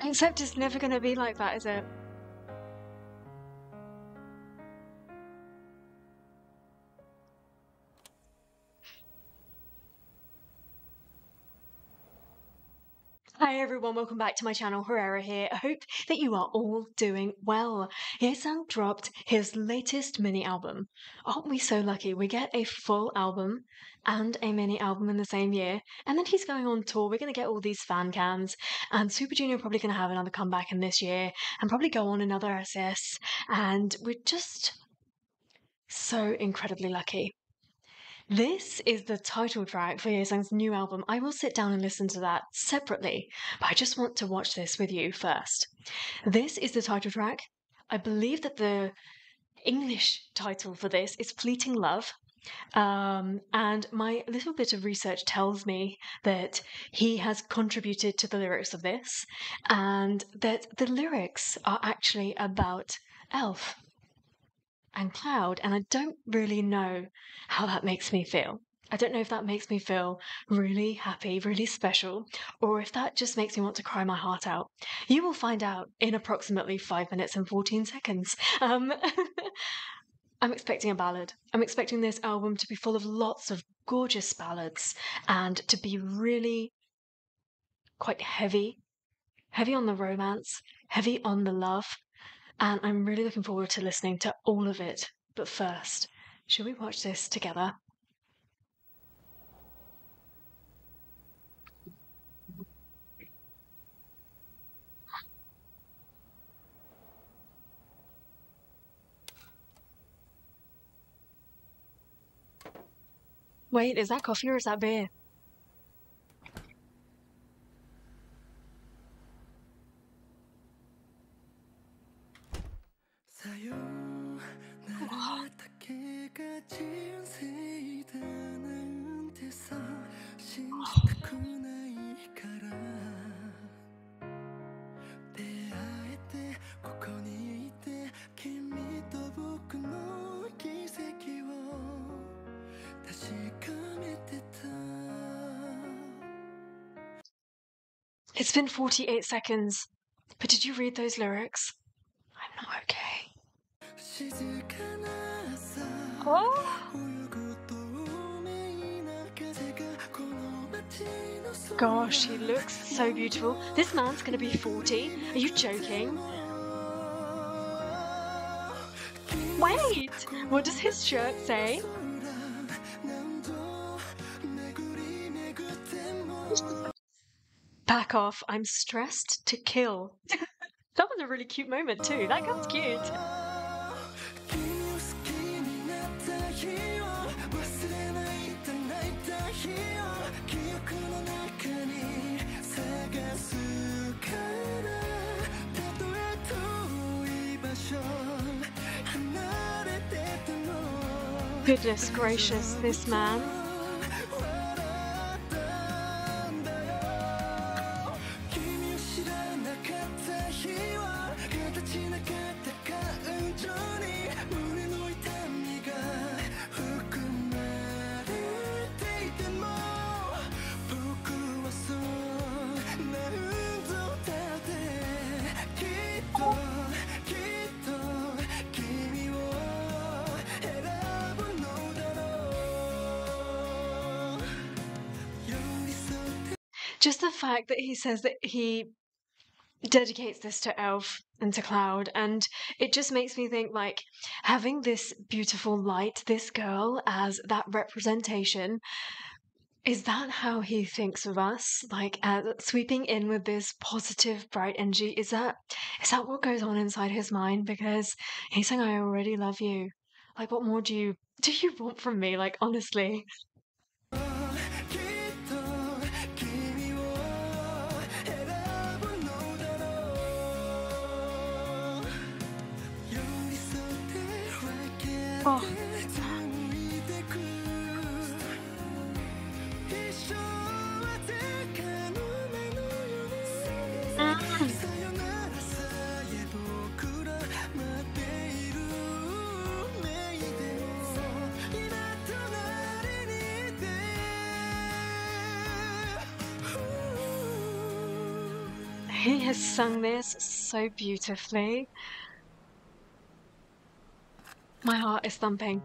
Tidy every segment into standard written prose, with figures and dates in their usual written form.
Except it's never going to be like that, is it? Hi everyone, welcome back to my channel, Herrera here. I hope that you are all doing well. Hye-sang dropped his latest mini album. Aren't we so lucky? We get a full album and a mini album in the same year, and then he's going on tour. We're going to get all these fan cams, and Super Junior are probably going to have another comeback in this year, and probably go on another SS, and we're just so incredibly lucky. This is the title track for Hye-sang's new album. I will sit down and listen to that separately, but I just want to watch this with you first. This is the title track. I believe that the English title for this is Fleeting Love. And my little bit of research tells me that he has contributed to the lyrics of this, and that the lyrics are actually about Elf and Cloud, and I don't really know how that makes me feel. I don't know if that makes me feel really happy, really special, or if that just makes me want to cry my heart out. You will find out in approximately 5 minutes and 14 seconds. I'm expecting a ballad. I'm expecting this album to be full of lots of gorgeous ballads and to be really quite heavy on the romance, heavy on the love, and I'm really looking forward to listening to all of it. But first, should we watch this together? Wait, is that coffee or is that beer? It's been 48 seconds, but did you read those lyrics? I'm not okay. Oh! Gosh, he looks so beautiful. This man's gonna be 40. Are you joking? Wait! What does his shirt say? Back off, I'm stressed to kill. That was a really cute moment too. That girl's cute. Goodness gracious, this man. Just the fact that he says that he dedicates this to Elf and to Cloud, and it just makes me think, like, having this beautiful light, this girl as that representation, is that how he thinks of us? Like, sweeping in with this positive, bright energy, is that what goes on inside his mind? Because he's saying, I already love you. Like, what more do you want from me? Like, honestly. Oh. He has sung this so beautifully. My heart is thumping.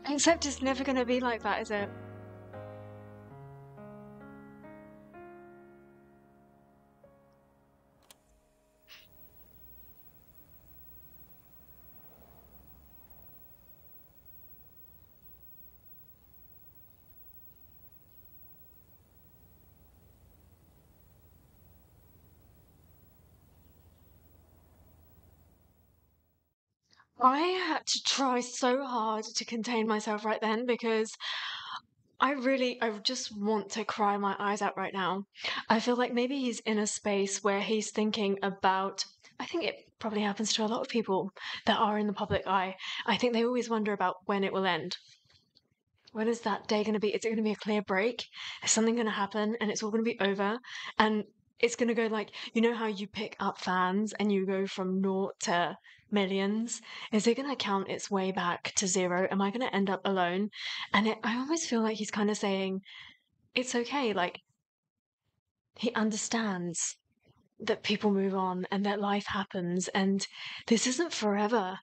Except it's never going to be like that, is it? I had to try so hard to contain myself right then because I just want to cry my eyes out right now. I feel like maybe he's in a space where he's thinking about, I think it probably happens to a lot of people that are in the public eye. I think they always wonder about when it will end. When is that day going to be? Is it going to be a clear break? Is something going to happen and it's all going to be over? And it's going to go like, you know how you pick up fans and you go from naught to millions? Is it going to count its way back to zero? Am I going to end up alone? I almost feel like he's kind of saying, it's okay. Like, he understands that people move on and that life happens and this isn't forever.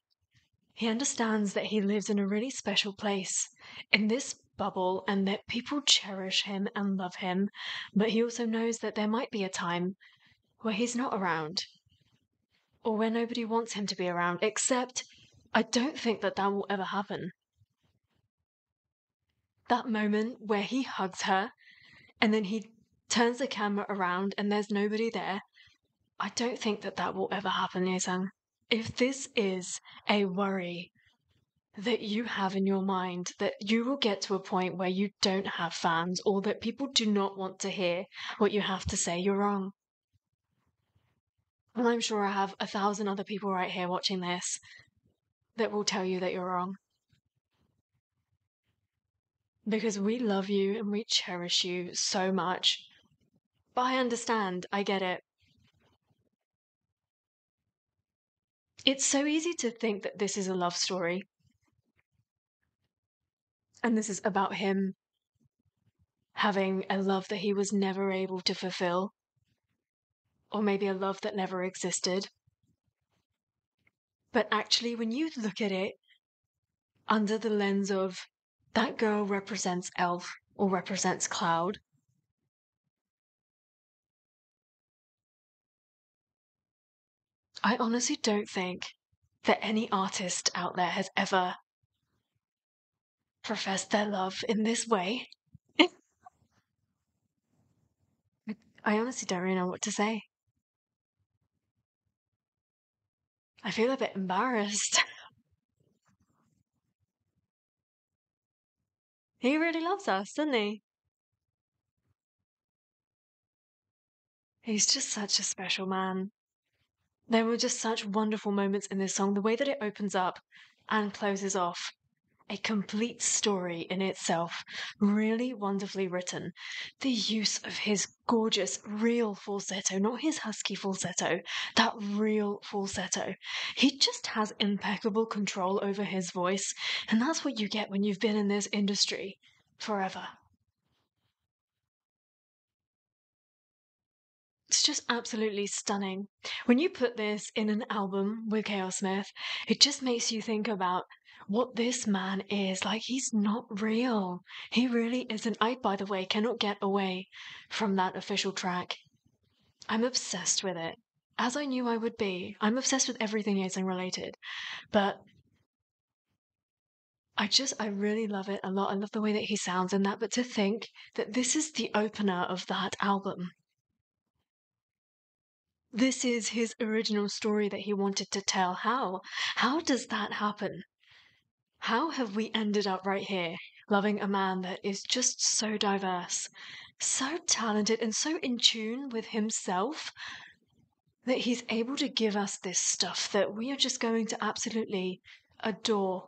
He understands that he lives in a really special place in this bubble and that people cherish him and love him, but he also knows that there might be a time where he's not around or where nobody wants him to be around, except I don't think that that will ever happen. That moment where he hugs her and then he turns the camera around and there's nobody there, I don't think that that will ever happen, Yesung. If this is a worry that you have in your mind that you will get to a point where you don't have fans or that people do not want to hear what you have to say, you're wrong. And I'm sure I have 1,000 other people right here watching this that will tell you that you're wrong. Because we love you and we cherish you so much. But I understand, I get it. It's so easy to think that this is a love story. And this is about him having a love that he was never able to fulfill. Or maybe a love that never existed. But actually, when you look at it under the lens of that girl represents Elf or represents Cloud, I honestly don't think that any artist out there has ever professed their love in this way. I honestly don't really know what to say. I feel a bit embarrassed. He really loves us, doesn't he? He's just such a special man. There were just such wonderful moments in this song. The way that it opens up and closes off, a complete story in itself, really wonderfully written. The use of his gorgeous, real falsetto, not his husky falsetto, that real falsetto. He just has impeccable control over his voice, and that's what you get when you've been in this industry forever. It's just absolutely stunning. When you put this in an album with Chaos Smith, it just makes you think about what this man is. Like, he's not real. He really isn't. I, by the way, cannot get away from that official track. I'm obsessed with it. As I knew I would be. I'm obsessed with everything Yesung related. But I really love it a lot. I love the way that he sounds in that. But to think that this is the opener of that album. This is his original story that he wanted to tell. How? How does that happen? How have we ended up right here, loving a man that is just so diverse, so talented, and so in tune with himself that he's able to give us this stuff that we are just going to absolutely adore?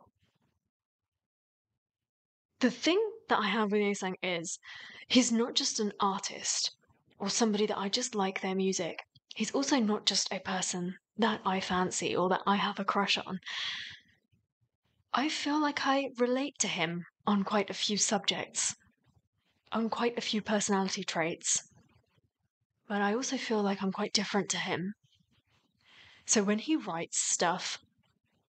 The thing that I have with Yesung is he's not just an artist or somebody that I just like their music. He's also not just a person that I fancy or that I have a crush on. I feel like I relate to him on quite a few subjects, on quite a few personality traits, but I also feel like I'm quite different to him. So when he writes stuff,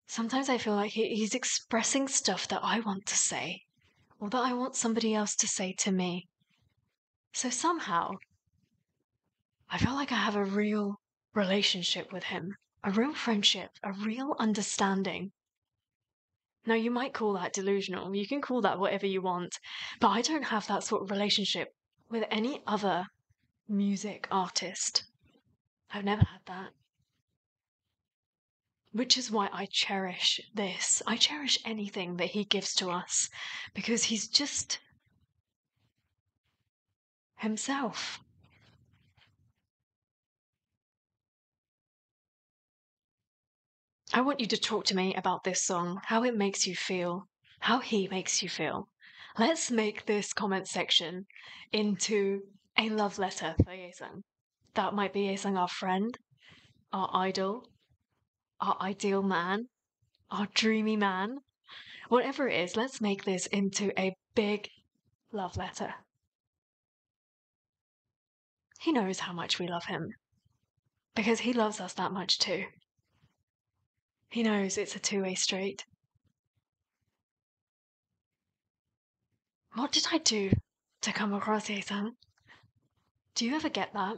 sometimes I feel like he's expressing stuff that I want to say, or that I want somebody else to say to me. So somehow, I feel like I have a real relationship with him, a real friendship, a real understanding. Now, you might call that delusional, you can call that whatever you want, but I don't have that sort of relationship with any other music artist. I've never had that. Which is why I cherish this. I cherish anything that he gives to us because he's just himself. I want you to talk to me about this song, how it makes you feel, how he makes you feel. Let's make this comment section into a love letter for Yesung. That might be Yesung, our friend, our idol, our ideal man, our dreamy man. Whatever it is, let's make this into a big love letter. He knows how much we love him because he loves us that much too. He knows it's a two-way street. What did I do to come across Yesung? Do you ever get that?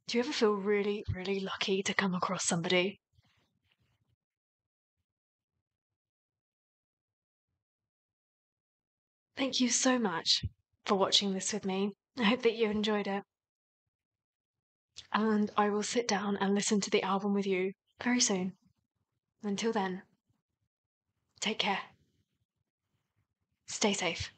Do you ever feel really, really lucky to come across somebody? Thank you so much for watching this with me. I hope that you enjoyed it. And I will sit down and listen to the album with you very soon. Until then, take care. Stay safe.